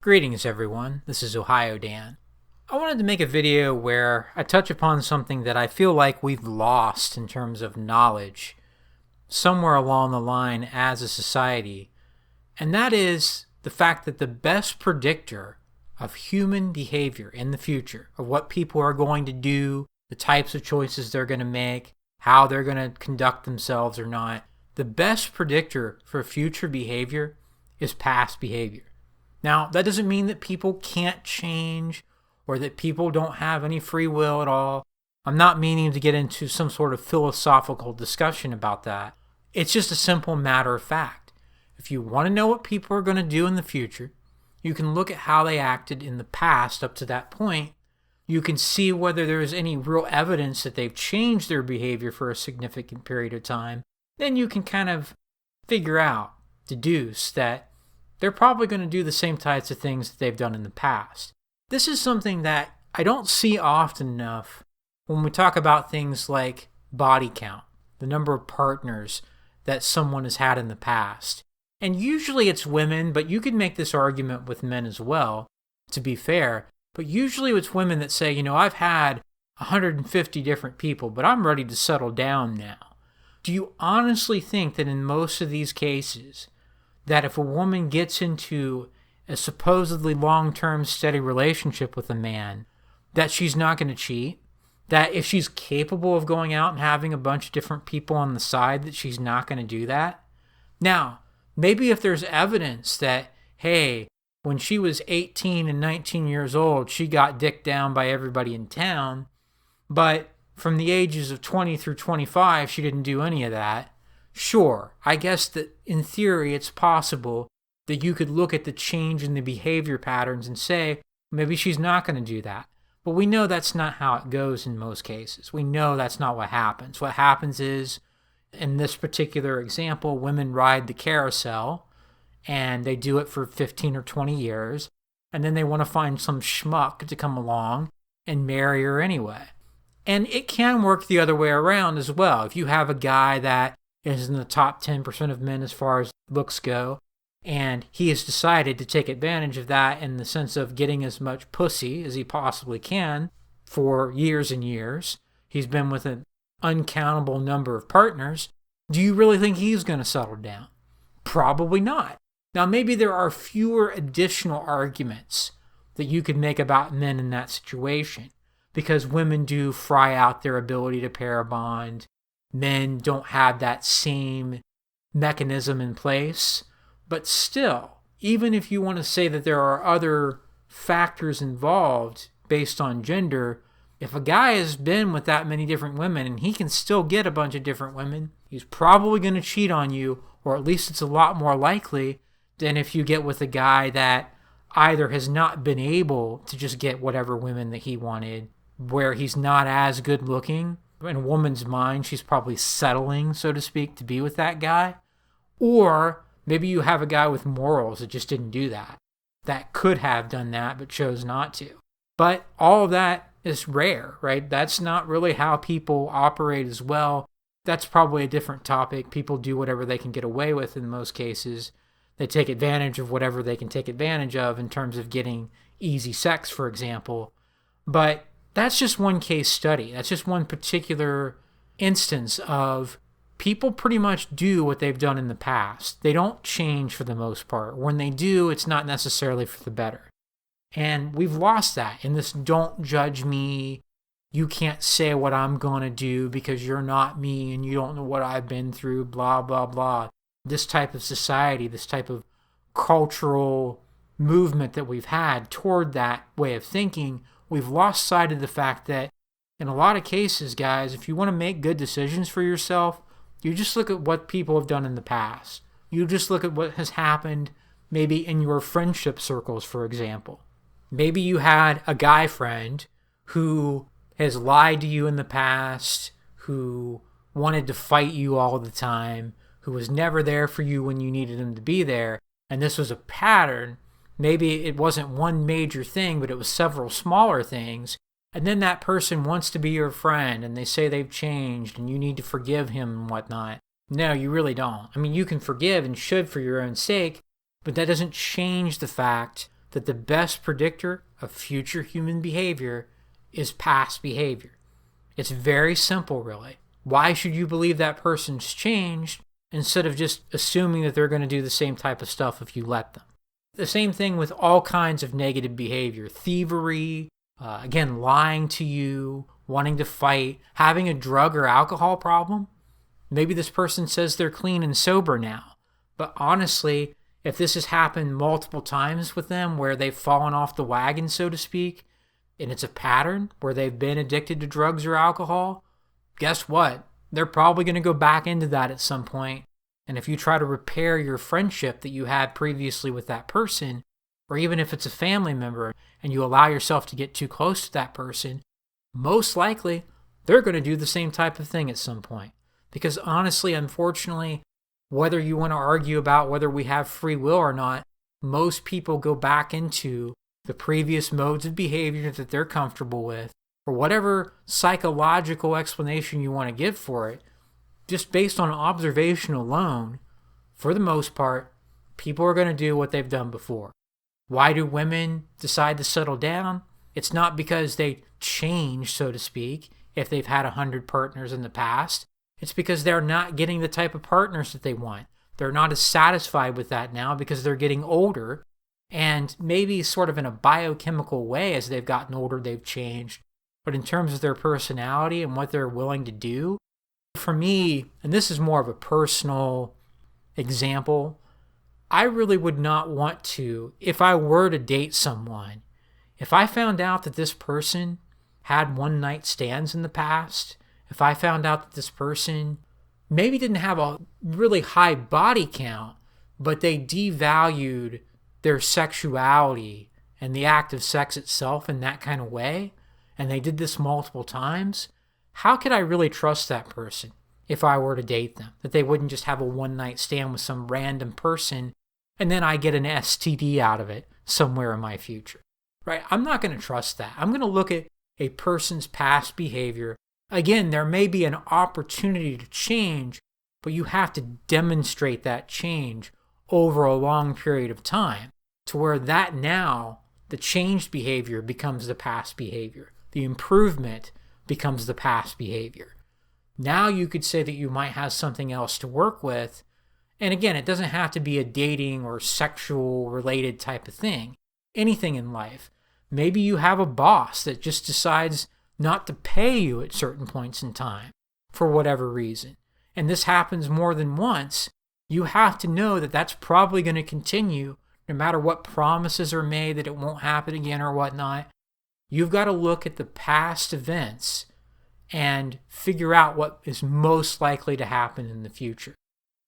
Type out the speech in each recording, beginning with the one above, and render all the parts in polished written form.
Greetings everyone, this is Ohio Dan. I wanted to make a video where I touch upon something that I feel like we've lost in terms of knowledge somewhere along the line as a society, and that is the fact that the best predictor of human behavior in the future, of what people are going to do, the types of choices they're going to make, how they're going to conduct themselves or not, the best predictor for future behavior is past behavior. Now, that doesn't mean that people can't change or that people don't have any free will at all. I'm not meaning to get into some sort of philosophical discussion about that. It's just a simple matter of fact. If you want to know what people are going to do in the future, you can look at how they acted in the past up to that point. You can see whether there's any real evidence that they've changed their behavior for a significant period of time. Then you can kind of deduce that they're probably going to do the same types of things that they've done in the past. This is something that I don't see often enough when we talk about things like body count, the number of partners that someone has had in the past. And usually it's women, but you could make this argument with men as well, to be fair. But usually it's women that say, I've had 150 different people, but I'm ready to settle down now. Do you honestly think that in most of these cases, that if a woman gets into a supposedly long-term steady relationship with a man, that she's not going to cheat? That if she's capable of going out and having a bunch of different people on the side, that she's not going to do that? Now, maybe if there's evidence that, hey, when she was 18 and 19 years old, she got dicked down by everybody in town, but from the ages of 20 through 25, she didn't do any of that. Sure, I guess that in theory it's possible that you could look at the change in the behavior patterns and say, maybe she's not going to do that. But we know that's not how it goes in most cases. We know that's not what happens. What happens is, in this particular example, women ride the carousel and they do it for 15 or 20 years, and then they want to find some schmuck to come along and marry her anyway. And it can work the other way around as well. If you have a guy that is in the top 10% of men as far as looks go, and he has decided to take advantage of that in the sense of getting as much pussy as he possibly can for years and years. He's been with an uncountable number of partners. Do you really think he's going to settle down? Probably not. Now, maybe there are fewer additional arguments that you could make about men in that situation, because women do fry out their ability to pair bond. Men don't have that same mechanism in place. But still, even if you want to say that there are other factors involved based on gender, if a guy has been with that many different women and he can still get a bunch of different women, he's probably going to cheat on you, or at least it's a lot more likely than if you get with a guy that either has not been able to just get whatever women that he wanted, where he's not as good looking. In a woman's mind, she's probably settling, so to speak, to be with that guy. Or maybe you have a guy with morals that just didn't do that, that could have done that but chose not to. But all of that is rare, right? That's not really how people operate as well. That's probably a different topic. People do whatever they can get away with in most cases. They take advantage of whatever they can take advantage of in terms of getting easy sex, for example. But that's just one case study. That's just one particular instance of people pretty much do what they've done in the past. They don't change for the most part. When they do, it's not necessarily for the better. And we've lost that in this don't judge me, you can't say what I'm going to do because you're not me and you don't know what I've been through, blah, blah, blah. This type of society, this type of cultural movement that we've had toward that way of thinking, we've lost sight of the fact that in a lot of cases, guys, if you want to make good decisions for yourself, you just look at what people have done in the past. You just look at what has happened maybe in your friendship circles, for example. Maybe you had a guy friend who has lied to you in the past, who wanted to fight you all the time, who was never there for you when you needed him to be there, and this was a pattern. Maybe it wasn't one major thing, but it was several smaller things. And then that person wants to be your friend and they say they've changed and you need to forgive him and whatnot. No, you really don't. I mean, you can forgive and should for your own sake, but that doesn't change the fact that the best predictor of future human behavior is past behavior. It's very simple, really. Why should you believe that person's changed instead of just assuming that they're going to do the same type of stuff if you let them? The same thing with all kinds of negative behavior. Thievery, again, lying to you, wanting to fight, having a drug or alcohol problem. Maybe this person says they're clean and sober now, but honestly, if this has happened multiple times with them where they've fallen off the wagon, so to speak, and it's a pattern where they've been addicted to drugs or alcohol, guess what? They're probably going to go back into that at some point. And if you try to repair your friendship that you had previously with that person, or even if it's a family member and you allow yourself to get too close to that person, most likely they're going to do the same type of thing at some point. Because honestly, unfortunately, whether you want to argue about whether we have free will or not, most people go back into the previous modes of behavior that they're comfortable with, or whatever psychological explanation you want to give for it. Just based on observation alone, for the most part, people are going to do what they've done before. Why do women decide to settle down? It's not because they change, so to speak, if they've had 100 partners in the past. It's because they're not getting the type of partners that they want. They're not as satisfied with that now because they're getting older, and maybe sort of in a biochemical way as they've gotten older, they've changed. But in terms of their personality and what they're willing to do, for me, and this is more of a personal example, I really would not want to, if I were to date someone, if I found out that this person had one-night stands in the past, if I found out that this person maybe didn't have a really high body count, but they devalued their sexuality and the act of sex itself in that kind of way, and they did this multiple times, how could I really trust that person if I were to date them? That they wouldn't just have a one-night stand with some random person and then I get an STD out of it somewhere in my future, right? I'm not going to trust that. I'm going to look at a person's past behavior. Again, there may be an opportunity to change, but you have to demonstrate that change over a long period of time to where that now, the changed behavior becomes the past behavior. The improvement becomes the past behavior. Now you could say that you might have something else to work with. And again, it doesn't have to be a dating or sexual related type of thing. Anything in life. Maybe you have a boss that just decides not to pay you at certain points in time for whatever reason. And this happens more than once. You have to know that that's probably going to continue no matter what promises are made that it won't happen again or whatnot. You've got to look at the past events and figure out what is most likely to happen in the future.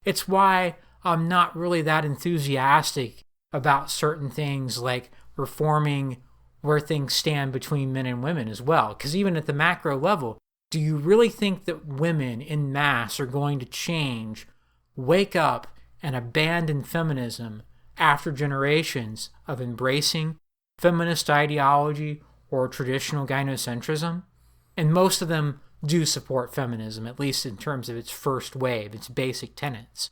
It's why I'm not really that enthusiastic about certain things like reforming where things stand between men and women as well. Because even at the macro level, do you really think that women in mass are going to change, wake up, and abandon feminism after generations of embracing feminist ideology or traditional gynocentrism? And most of them do support feminism, at least in terms of its first wave, its basic tenets.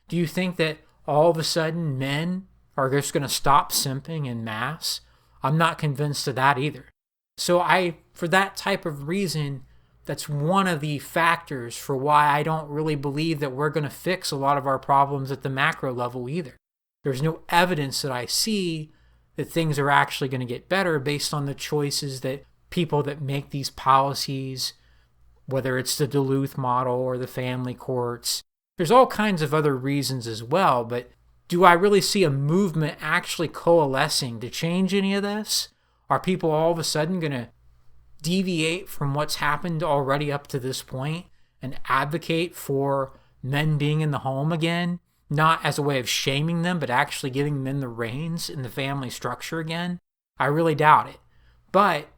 Do you think that all of a sudden men are just going to stop simping en masse? I'm not convinced of that either. So for that type of reason, that's one of the factors for why I don't really believe that we're going to fix a lot of our problems at the macro level either. There's no evidence that I see that things are actually going to get better based on the choices that people that make these policies, whether it's the Duluth model or the family courts. There's all kinds of other reasons as well, but do I really see a movement actually coalescing to change any of this? Are people all of a sudden going to deviate from what's happened already up to this point and advocate for men being in the home again? Not as a way of shaming them, but actually giving men the reins in the family structure again? I really doubt it. But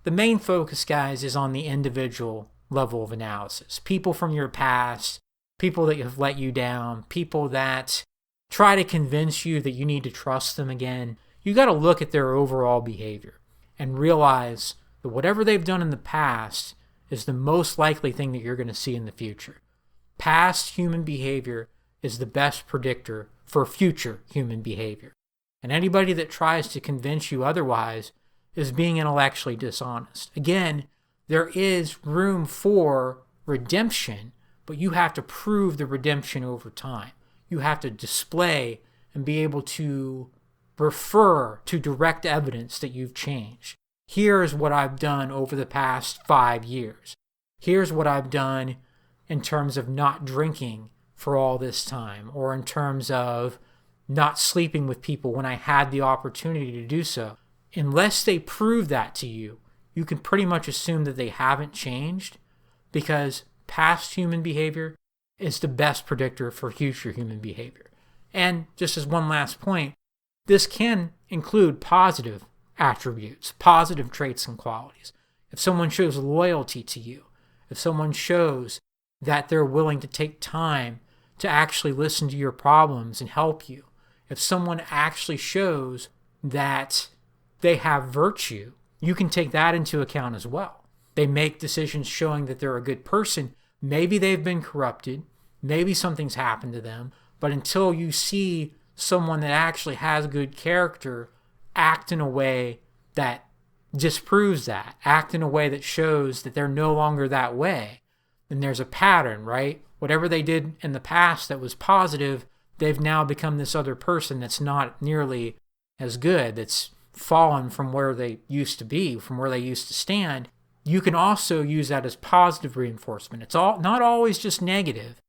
the main focus, guys, is on the individual level of analysis. People from your past, people that have let you down, people that try to convince you that you need to trust them again. You got to look at their overall behavior and realize that whatever they've done in the past is the most likely thing that you're going to see in the future. Past human behavior is the best predictor for future human behavior. And anybody that tries to convince you otherwise is being intellectually dishonest. Again, there is room for redemption, but you have to prove the redemption over time. You have to display and be able to refer to direct evidence that you've changed. Here's what I've done over the past 5 years. Here's what I've done in terms of not drinking for all this time, or in terms of not sleeping with people when I had the opportunity to do so. Unless they prove that to you, you can pretty much assume that they haven't changed, because past human behavior is the best predictor for future human behavior. And just as one last point, this can include positive attributes, positive traits and qualities. If someone shows loyalty to you, if someone shows that they're willing to take time to actually listen to your problems and help you, if someone actually shows that they have virtue, you can take that into account as well. They make decisions showing that they're a good person. Maybe they've been corrupted, maybe something's happened to them, but until you see someone that actually has good character act in a way that disproves that, act in a way that shows that they're no longer that way, then there's a pattern, right? Whatever they did in the past that was positive, they've now become this other person that's not nearly as good, that's fallen from where they used to be, from where they used to stand. You can also use that as positive reinforcement. It's not always just negative,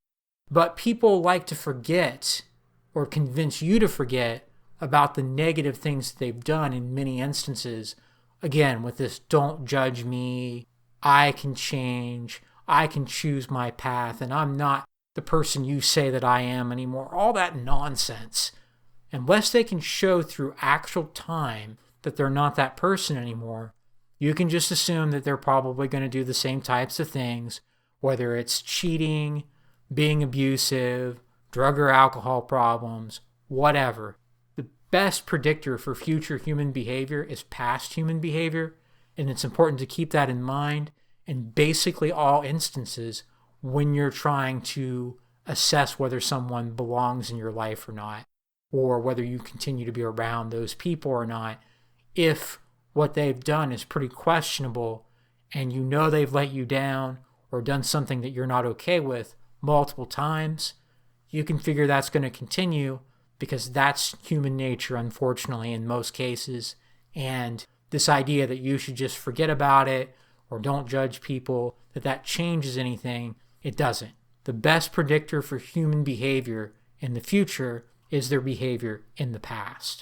but people like to forget or convince you to forget about the negative things that they've done in many instances. Again, with this don't judge me, I can change, I can choose my path, and I'm not the person you say that I am anymore. All that nonsense. Unless they can show through actual time that they're not that person anymore, you can just assume that they're probably going to do the same types of things, whether it's cheating, being abusive, drug or alcohol problems, whatever. The best predictor for future human behavior is past human behavior, and it's important to keep that in mind in basically all instances when you're trying to assess whether someone belongs in your life or not, or whether you continue to be around those people or not. If what they've done is pretty questionable and you know they've let you down or done something that you're not okay with multiple times, you can figure that's going to continue, because that's human nature, unfortunately, in most cases. And this idea that you should just forget about it or don't judge people, that changes anything, it doesn't. The best predictor for human behavior in the future is their behavior in the past.